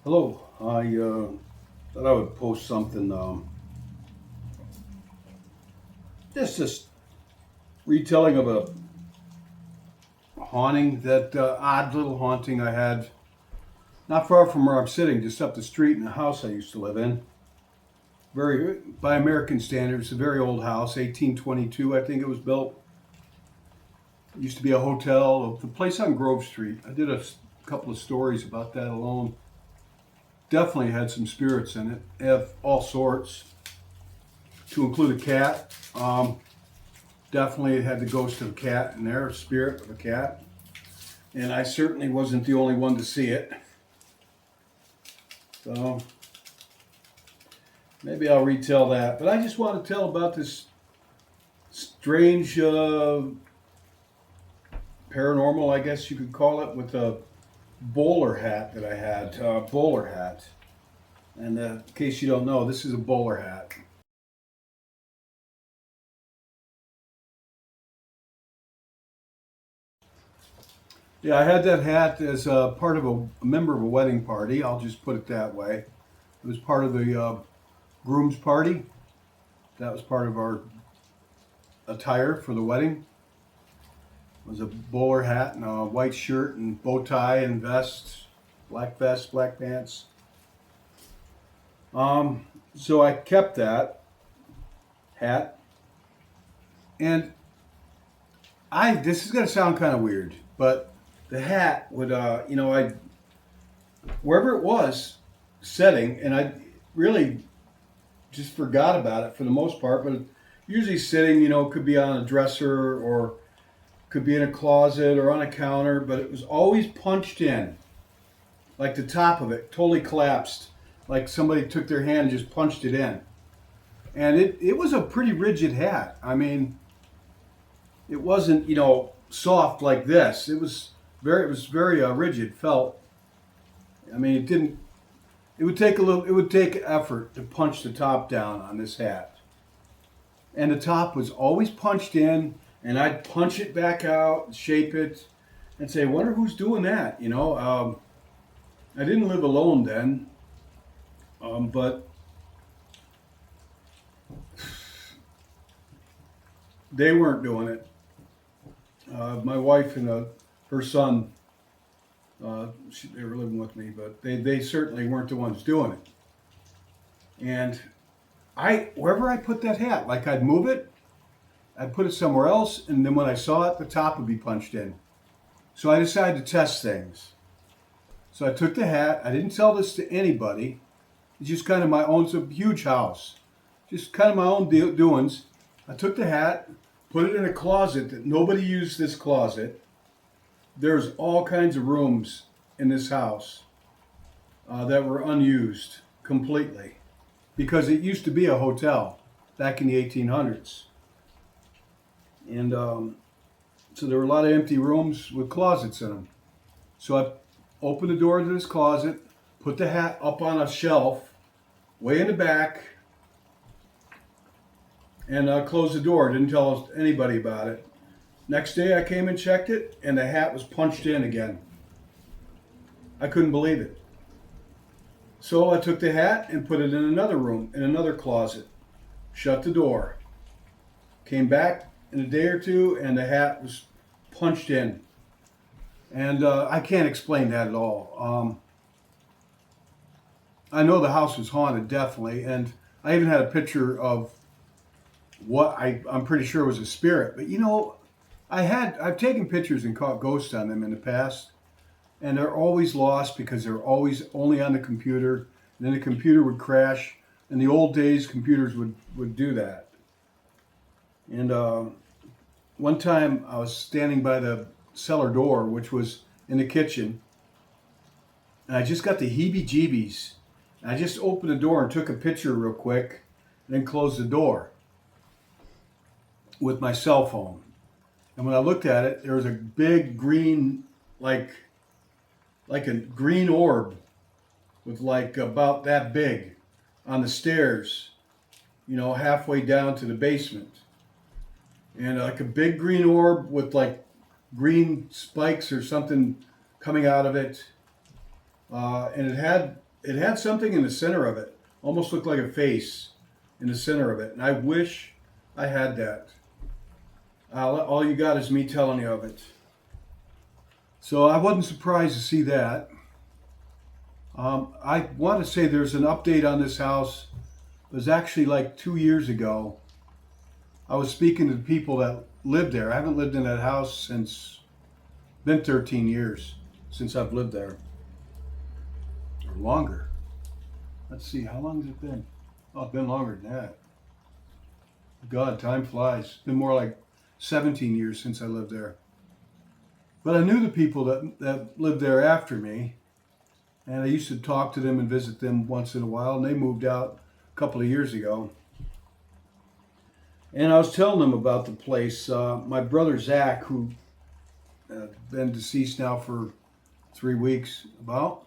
Hello, I thought I would post something. Just retelling of a haunting, that odd little haunting I had not far from where I'm sitting, just up the street in a house I used to live in. Very, by American standards, a very old house, 1822, I think it was built. It used to be a hotel. The place on Grove Street. I did a couple of stories about that alone. Definitely had some spirits in it, of all sorts, to include a cat. Definitely it had the ghost of a cat in there, a spirit of a cat. And I certainly wasn't the only one to see it. So maybe I'll retell that. But I just want to tell about this strange paranormal, I guess you could call it, with a bowler hat that I had. Bowler hat. And in case you don't know, this is a bowler hat. Yeah, I had that hat as a part of a member of a wedding party. I'll just put it that way. It was part of the groom's party. That was part of our attire for the wedding. It was a bowler hat and a white shirt and bow tie and vest, black pants. So I kept that hat, and this is gonna sound kind of weird, but the hat would, I wherever it was setting, and I really just forgot about it for the most part. But usually sitting, could be on a dresser or could be in a closet or on a counter, but it was always punched in, like the top of it totally collapsed, like somebody took their hand and just punched it in. And it was a pretty rigid hat. I mean, it wasn't, soft like this. It was very rigid, felt. I mean, it would take it would take effort to punch the top down on this hat. And the top was always punched in, and I'd punch it back out, shape it, and say, "Wonder who's doing that?" I didn't live alone then, but they weren't doing it. My wife and her son, they were living with me, but they certainly weren't the ones doing it. And wherever I put that hat, like I'd move it, I'd put it somewhere else, and then when I saw it, the top would be punched in. So I decided to test things. So I took the hat. I didn't tell this to anybody. It's just kind of my own. It's a huge house, just kind of my own doings. I took the hat, put it in a closet that nobody used. This closet. There's all kinds of rooms in this house that were unused completely because it used to be a hotel back in the 1800s. And so there were a lot of empty rooms with closets in them. So I opened the door to this closet, put the hat up on a shelf way in the back, and closed the door. Didn't tell anybody about it. Next day I came and checked it, and the hat was punched in again. I couldn't believe it. So I took the hat and put it in another room, in another closet, shut the door. Came back in a day or two, and the hat was punched in. And I can't explain that at all. I know the house was haunted, definitely, and I even had a picture of what I'm pretty sure was a spirit. But I've taken pictures and caught ghosts on them in the past, and they're always lost because they're always only on the computer, and then the computer would crash. In the old days, computers would do that. And one time I was standing by the cellar door, which was in the kitchen, and I just got the heebie-jeebies. And I just opened the door and took a picture real quick, and then closed the door with my cell phone. And when I looked at it, there was a big green, like a green orb with like about that big on the stairs, halfway down to the basement. And like a big green orb with like green spikes or something coming out of it. And it had something in the center of it, almost looked like a face in the center of it. And I wish I had that. All you got is me telling you of it. So I wasn't surprised to see that. I want to say there's an update on this house. It was actually like 2 years ago. I was speaking to the people that lived there. I haven't lived in that house since, been 13 years since I've lived there. Or longer. Let's see, how long has it been? Oh, it's been longer than that. God, time flies. It's been more like 17 years since I lived there. But I knew the people that lived there after me, and I used to talk to them and visit them once in a while, and they moved out a couple of years ago. And I was telling them about the place. My brother Zach, who been deceased now for 3 weeks, about,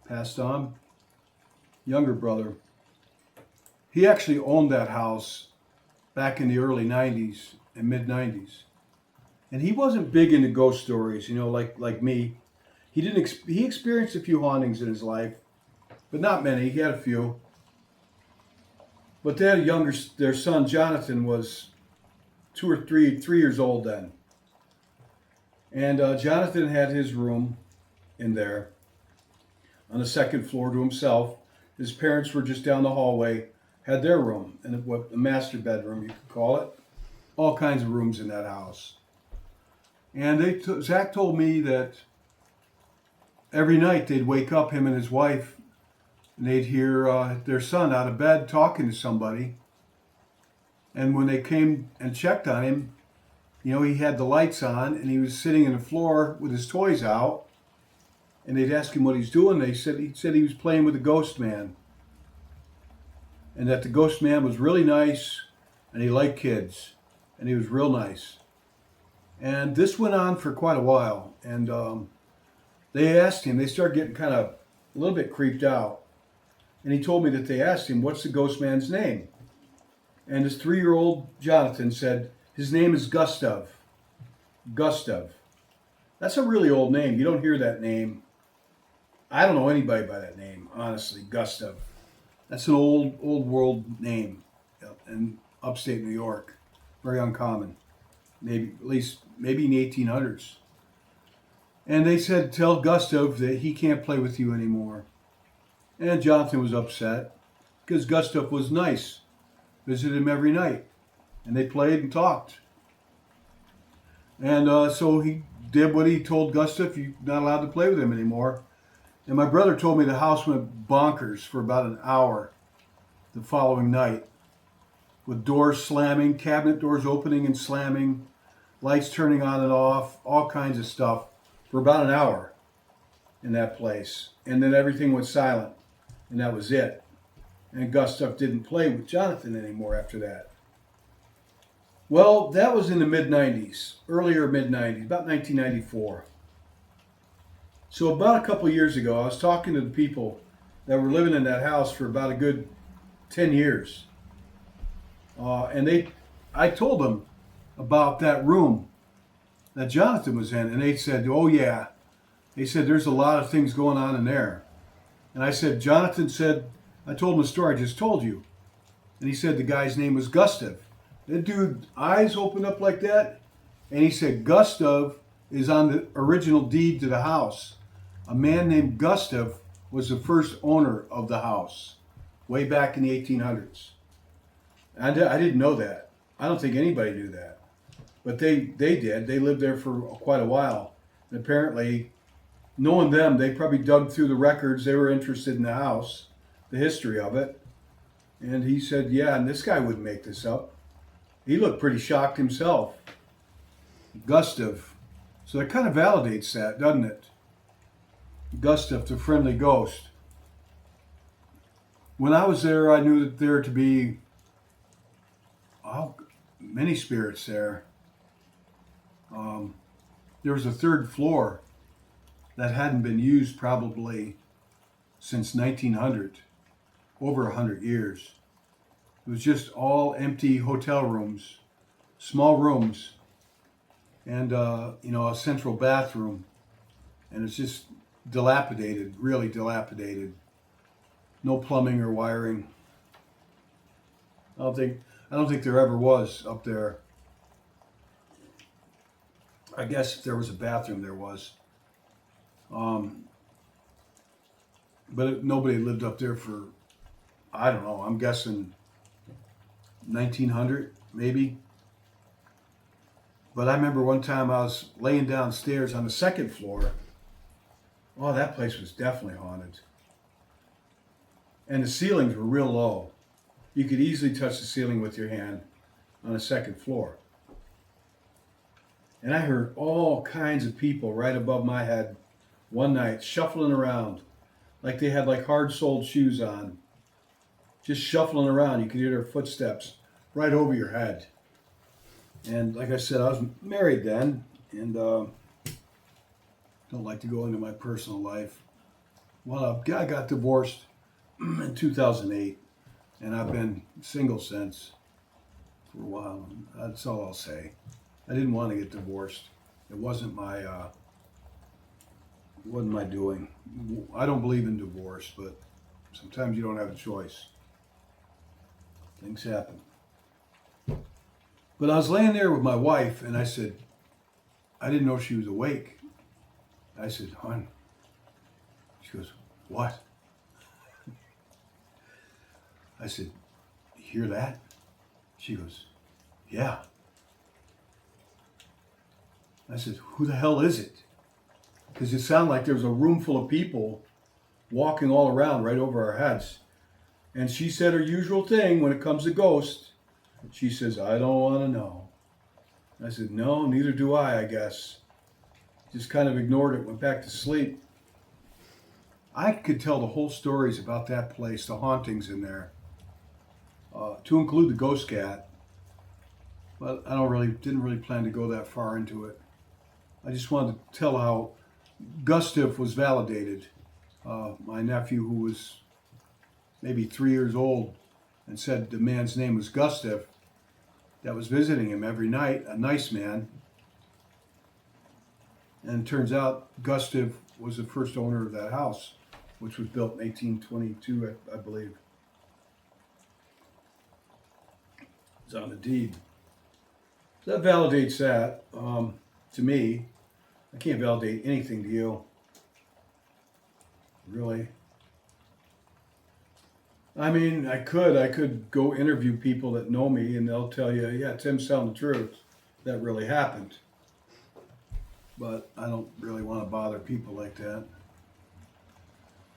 passed on, younger brother. He actually owned that house back in the early 90s and mid 90s. And he wasn't big into ghost stories, like me. He experienced a few hauntings in his life, but not many. He had a few. But they had their son Jonathan was 3 years old then. And Jonathan had his room in there on the second floor to himself. His parents were just down the hallway, had their room, and what the master bedroom, you could call it. All kinds of rooms in that house. And Zach told me that every night they'd wake up, him and his wife, and they'd hear their son out of bed talking to somebody. And when they came and checked on him, he had the lights on and he was sitting on the floor with his toys out. And they'd ask him what he's doing. He said he was playing with the ghost man. And that the ghost man was really nice and he liked kids. And he was real nice. And this went on for quite a while. And they asked him, they started getting kind of a little bit creeped out. And he told me that they asked him, what's the ghost man's name? And his 3-year-old Jonathan said, his name is Gustav. Gustav. That's a really old name. You don't hear that name. I don't know anybody by that name, honestly, Gustav. That's an old world name in upstate New York. Very uncommon. Maybe in the 1800s. And they said, tell Gustav that he can't play with you anymore. And Jonathan was upset because Gustav was nice. Visited him every night. And they played and talked. And so he did what he told Gustav, you're not allowed to play with him anymore. And my brother told me the house went bonkers for about an hour the following night. With doors slamming, cabinet doors opening and slamming, lights turning on and off, all kinds of stuff for about an hour in that place. And then everything went silent. And that was it. And Gustav didn't play with Jonathan anymore after that. Well, that was in the mid-90s, earlier mid-90s, about 1994. So about a couple of years ago, I was talking to the people that were living in that house for about a good 10 years. And I told them about that room that Jonathan was in, and they said, oh yeah. They said, there's a lot of things going on in there. And I said, Jonathan said, I told him the story I just told you. And he said the guy's name was Gustav. That dude, eyes opened up like that, and he said, Gustav is on the original deed to the house. A man named Gustav was the first owner of the house, way back in the 1800s. I didn't know that. I don't think anybody knew that. But they did. They lived there for quite a while. And apparently, knowing them, they probably dug through the records. They were interested in the house, the history of it. And he said, yeah, and this guy wouldn't make this up. He looked pretty shocked himself. Gustav. So that kind of validates that, doesn't it? Gustav, the friendly ghost. When I was there, I knew that there to be many spirits there. There was a third floor that hadn't been used probably since 1900, over 100 years. It was just all empty hotel rooms, small rooms, and a central bathroom. And it's just dilapidated, really dilapidated. No plumbing or wiring. I don't think there ever was up there. I guess if there was a bathroom, there was. Um, nobody lived up there for, I don't know, I'm guessing 1900 maybe. But I remember one time I was laying downstairs on the second floor. Oh, that place was definitely haunted. And the ceilings were real low. You could easily touch the ceiling with your hand on the second floor. And I heard all kinds of people right above my head one night shuffling around like they had like hard-soled shoes on, just shuffling around. You could hear their footsteps right over your head. And like I said, I was married then, and don't like to go into my personal life. Well, I got divorced in 2008, and I've been single since for a while. That's all I'll say. I didn't want to get divorced. It wasn't my doing. I don't believe in divorce, but sometimes you don't have a choice. Things happen. But I was laying there with my wife, and I said, I didn't know she was awake. I said, hon. She goes, what? I said, you hear that? She goes, yeah. I said, who the hell is it? Because it sounded like there was a room full of people walking all around right over our heads. And she said her usual thing when it comes to ghosts. She says, I don't want to know. I said, no, neither do I guess. Just kind of ignored it, went back to sleep. I could tell the whole stories about that place, the hauntings in there, to include the ghost cat. But I didn't really plan to go that far into it. I just wanted to tell how Gustav was validated. My nephew, who was maybe 3 years old, and said the man's name was Gustav, that was visiting him every night, a nice man. And it turns out Gustav was the first owner of that house, which was built in 1822, I believe. It's on the deed. So that validates that. To me, I can't validate anything to you. Really. I mean, I could go interview people that know me and they'll tell you, yeah, Tim's telling the truth. That really happened. But I don't really want to bother people like that.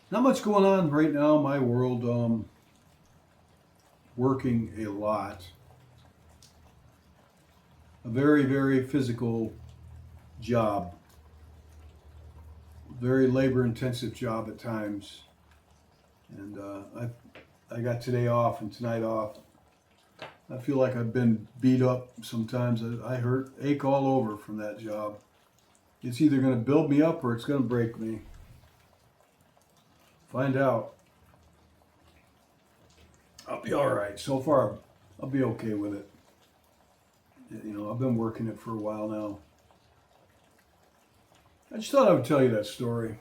Not much going on right now in my world. Working a lot. A very, very physical job. Very labor-intensive job at times. And I got today off and tonight off. I feel like I've been beat up sometimes. I ache all over from that job. It's either going to build me up or it's going to break me. Find out. I'll be all right. So far, I'll be okay with it. You know, I've been working it for a while now. I just thought I would tell you that story.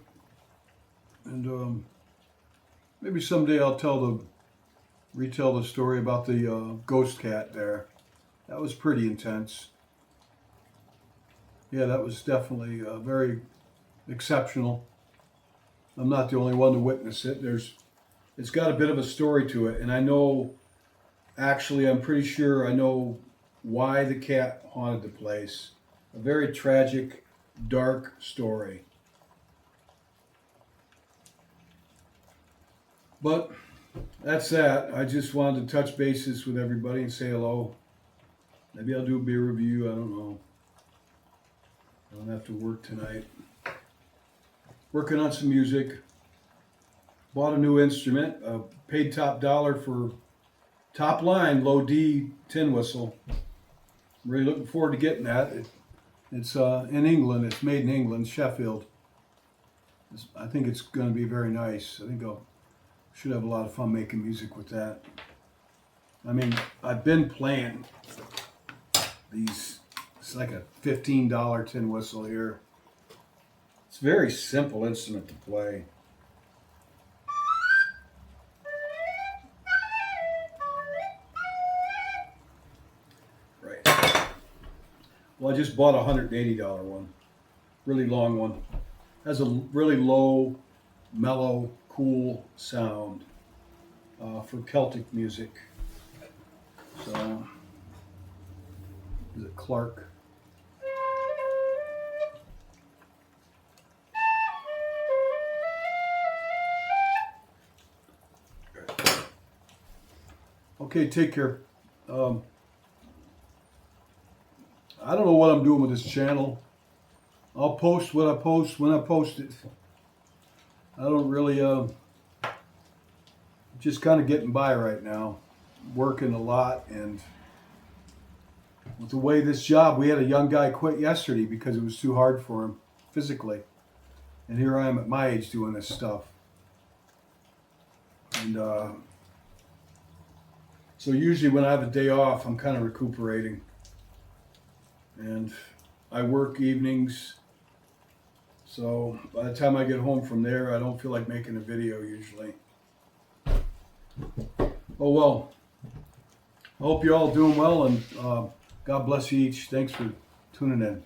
And maybe someday I'll retell the story about the ghost cat there. That was pretty intense. Yeah, that was definitely very exceptional. I'm not the only one to witness it. It's got a bit of a story to it, and I know, actually, I'm pretty sure I know why the cat haunted the place. A very tragic, dark story. But that's that. I just wanted to touch bases with everybody and say hello. Maybe I'll do a beer review. I don't know. I don't have to work tonight. Working on some music. Bought a new instrument. Paid top dollar for top line, low D tin whistle. I'm really looking forward to getting that. It's in England. It's made in England, Sheffield. I think it's going to be very nice. I think should have a lot of fun making music with that. I mean, I've been playing these. It's like a $15 tin whistle here. It's a very simple instrument to play. Right. Well, I just bought a $180 one. Really long one. Has a really low, mellow, cool sound for Celtic music. So, is it Clark? Okay, take care. I don't know what I'm doing with this channel. I'll post what I post when I post it. I don't really, just kind of getting by right now. Working a lot, and with the way this job, we had a young guy quit yesterday because it was too hard for him physically. And here I am at my age doing this stuff. And so usually when I have a day off, I'm kind of recuperating. And I work evenings. So by the time I get home from there, I don't feel like making a video usually. Oh well. I hope you're all doing well, and God bless you each. Thanks for tuning in.